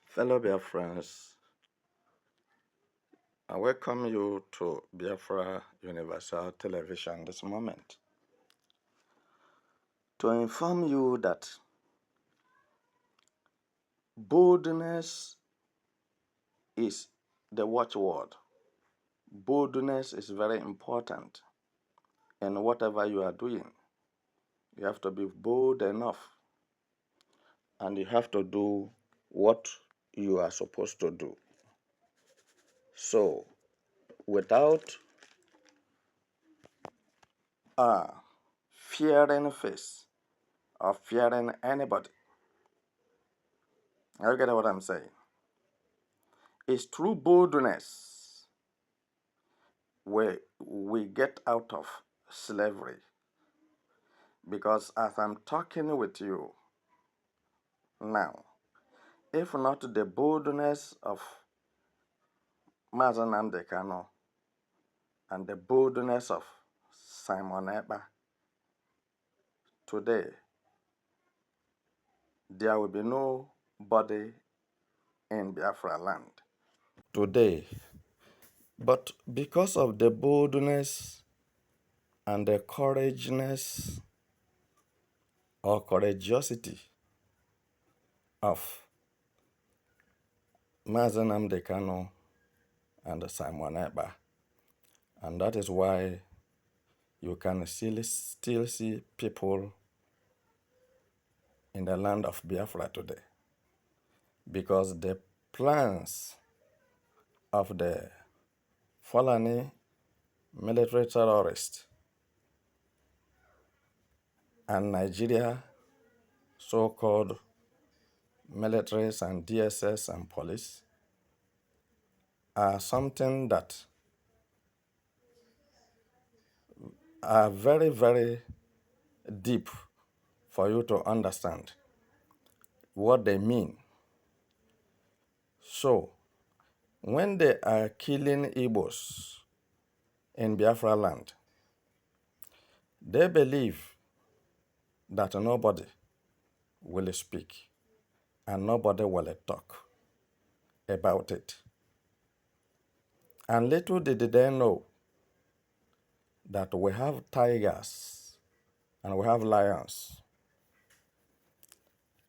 Fellow Biafrans, I welcome you to Biafra Universal Television this moment to inform you that boldness is the watchword. Boldness is very important in whatever you are doing. You have to be bold enough and you have to do what you are supposed to do. So, without fearing face or fearing anybody, you get what I'm saying? It's through boldness where we get out of slavery. Because as I'm talking with you now, if not the boldness of Mazen Nnamdi Kanu and the boldness of Simon Ekpa, today there will be nobody in Biafra land. Today, but because of the boldness and the courageousness or courageosity of Mazen Nnamdi Kanu and Simon Ekpa, and that is why you can still see people in the land of Biafra today, because the plans of the Fulani military terrorists and Nigeria so-called militaries and DSS and police are something that are very, very deep for you to understand what they mean. So, when they are killing Igbos in Biafra land, they believe that nobody will speak and nobody will talk about it. And little did they know that we have tigers and we have lions,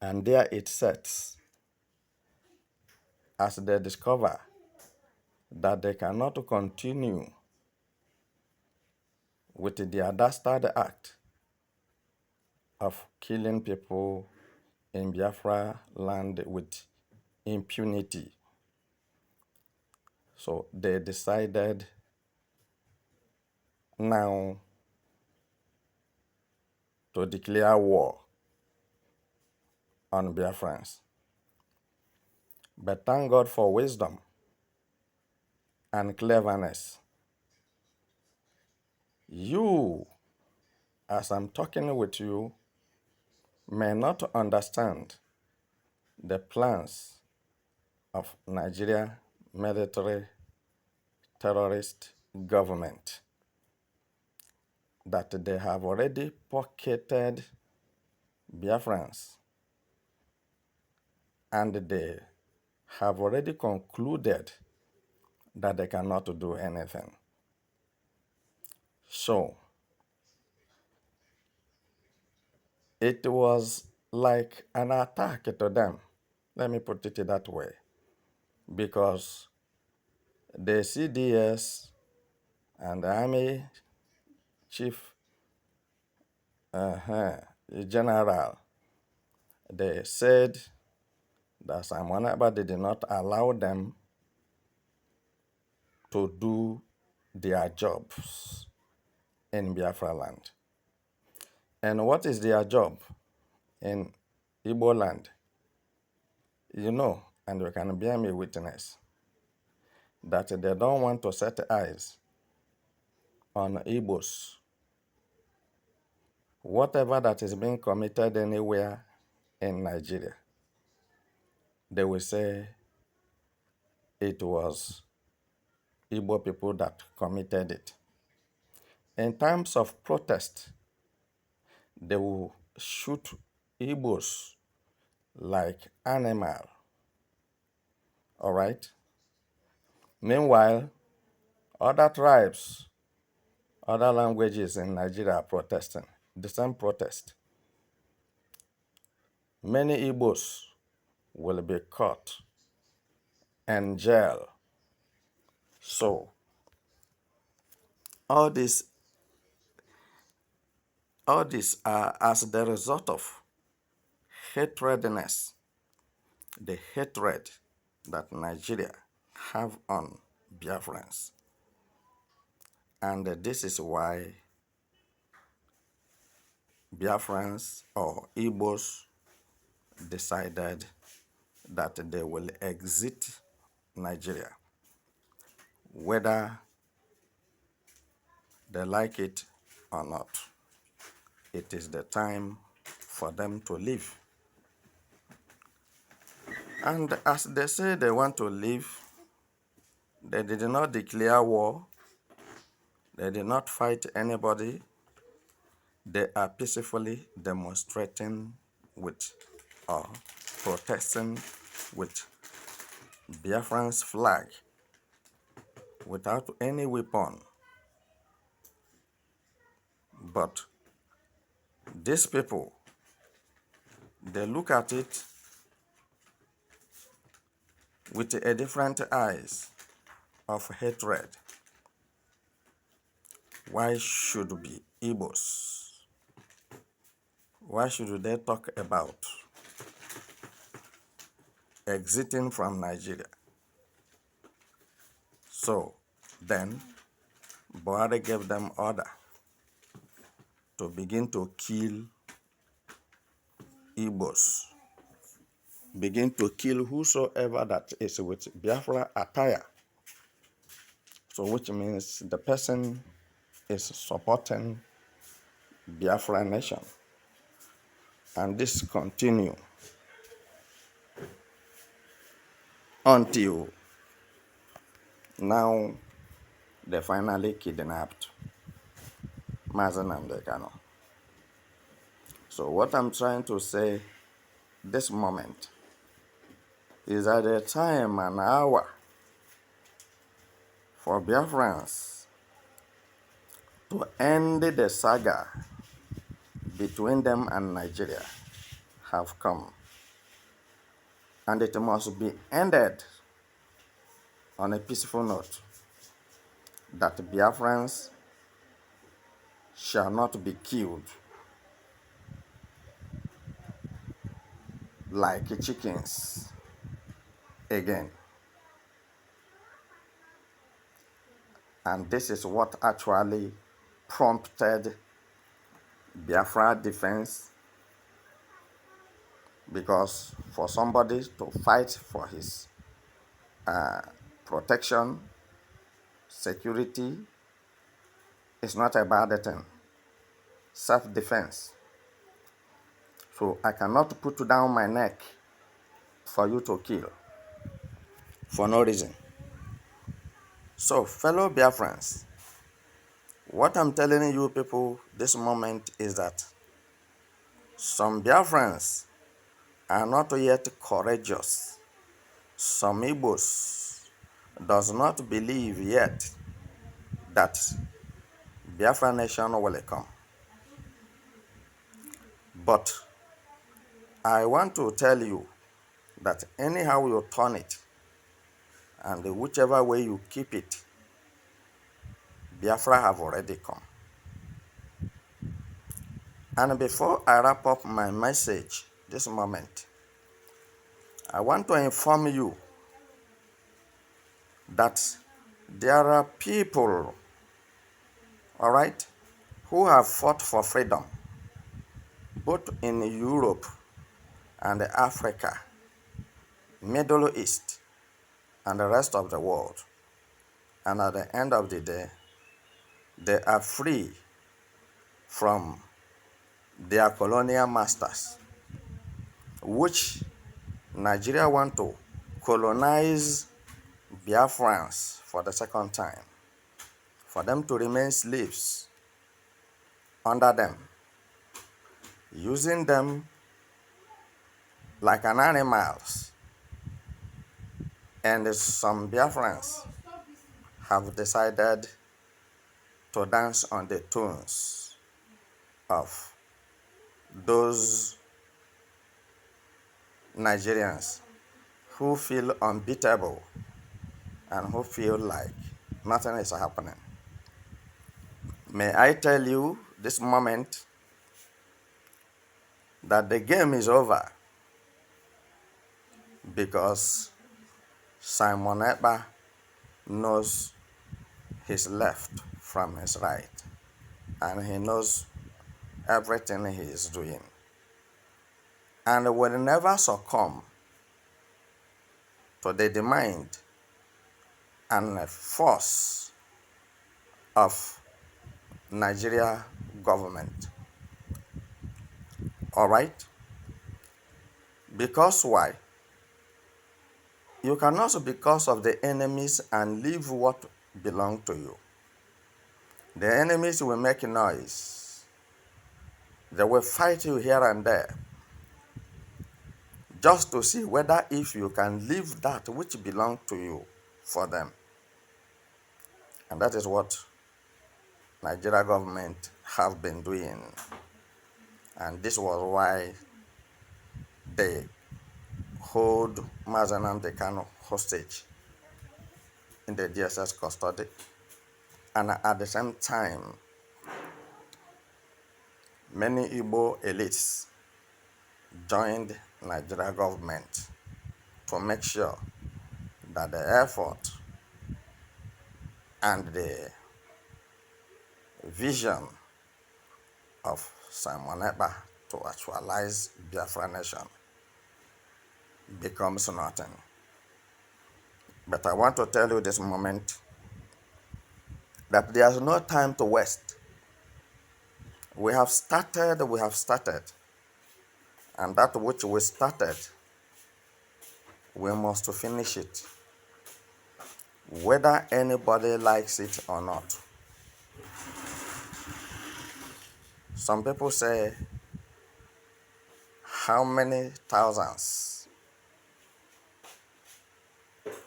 and there it sets as they discover that they cannot continue with their dastard act of killing people in Biafra land with impunity. So they decided now to declare war on Biafrans. But thank God for wisdom and cleverness. You, as I'm talking with you, may not understand the plans of Nigeria military terrorist government, that they have already pocketed Biafrans and they have already concluded that they cannot do anything. So, it was like an attack to them. Let me put it that way. Because the CDS and the Army Chief General, they said that Simon Ekpa did not allow them to do their jobs in Biafra land. And what is their job in Igbo land? You know, and you can bear me witness, that they don't want to set eyes on Igbos. Whatever that is being committed anywhere in Nigeria, they will say it was Igbo people that committed it. In times of protest, they will shoot Igbos like animal All right. Meanwhile, other tribes, other languages in Nigeria are protesting. The same protest. Many Igbos will be caught and jailed. So all this all these are as the result of hatredness, the hatred that Nigeria have on Biafrans. And this is why Biafrans or Igbos decided that they will exit Nigeria, whether they like it or not. It is the time for them to leave. And as they say they want to leave, they did not declare war, they did not fight anybody, they are peacefully demonstrating with or protesting with Biafran's flag without any weapon. But these people, they look at it with a different eyes of hatred. Why should be Igbos? Why should they talk about exiting from Nigeria? So then, Buhari gave them order to begin to kill Igbos, begin to kill whosoever that is with Biafra attire. So which means the person is supporting Biafra nation. And this continue until now they finally kidnapped Mazen and Dekano. So what I'm trying to say this moment is at a time and hour for Biafrans to end the saga between them and Nigeria have come. And it must be ended on a peaceful note, that Biafrans shall not be killed like chickens again. And this is what actually prompted Biafra defense, because for somebody to fight for his protection, security, is not a bad thing. Self-defense. So I cannot put down my neck for you to kill for no reason. So fellow Biafrans, what I'm telling you people this moment is that some Biafrans are not yet courageous. Some Igbos does not believe yet that Biafra nation will come. But I want to tell you that anyhow you turn it, and whichever way you keep it, Biafra have already come. And before I wrap up my message this moment, I want to inform you that there are people, all right, who have fought for freedom, both in Europe and Africa, Middle East, and the rest of the world. And at the end of the day, they are free from their colonial masters, which Nigeria want to colonize Biafrans for the second time, for them to remain slaves under them, using them like an animals And some Biafrans have decided to dance on the tunes of those Nigerians who feel unbeatable and who feel like nothing is happening. May I tell you this moment that the game is over because Simon Ekpa knows his left from his right, and he knows everything he is doing, and will never succumb to the demand and force of Nigeria government. All right? Because why? You cannot, because of the enemies, and leave what belong to you. The enemies will make noise. They will fight you here and there just to see whether if you can leave that which belongs to you for them. And that is what Nigeria government have been doing. And this was why they hold Mazen Nnamdi Kanu hostage in the DSS custody. And at the same time, many Igbo elites joined Nigeria government to make sure that the effort and the vision of Simon Ekpa to actualize Biafra nation becomes nothing. But I want to tell you this moment that there's no time to waste. We have started, and that which we started, we must finish it, whether anybody likes it or not. Some people say, how many thousands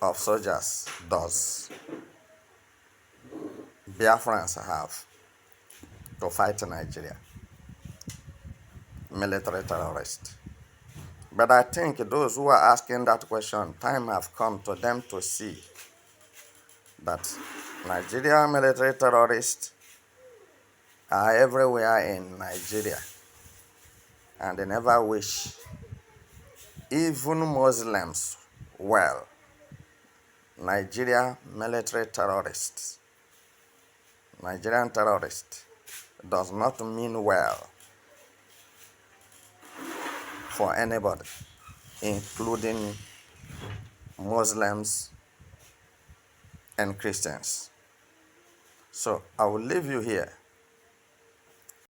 of soldiers does Biafrans have to fight Nigeria? Military terrorists. But I think those who are asking that question, time have come to them to see that Nigeria military terrorists are everywhere in Nigeria, and they never wish even Muslims well. Nigeria military terrorists, Nigerian terrorist, does not mean well for anybody, including Muslims and Christians. So I will leave you here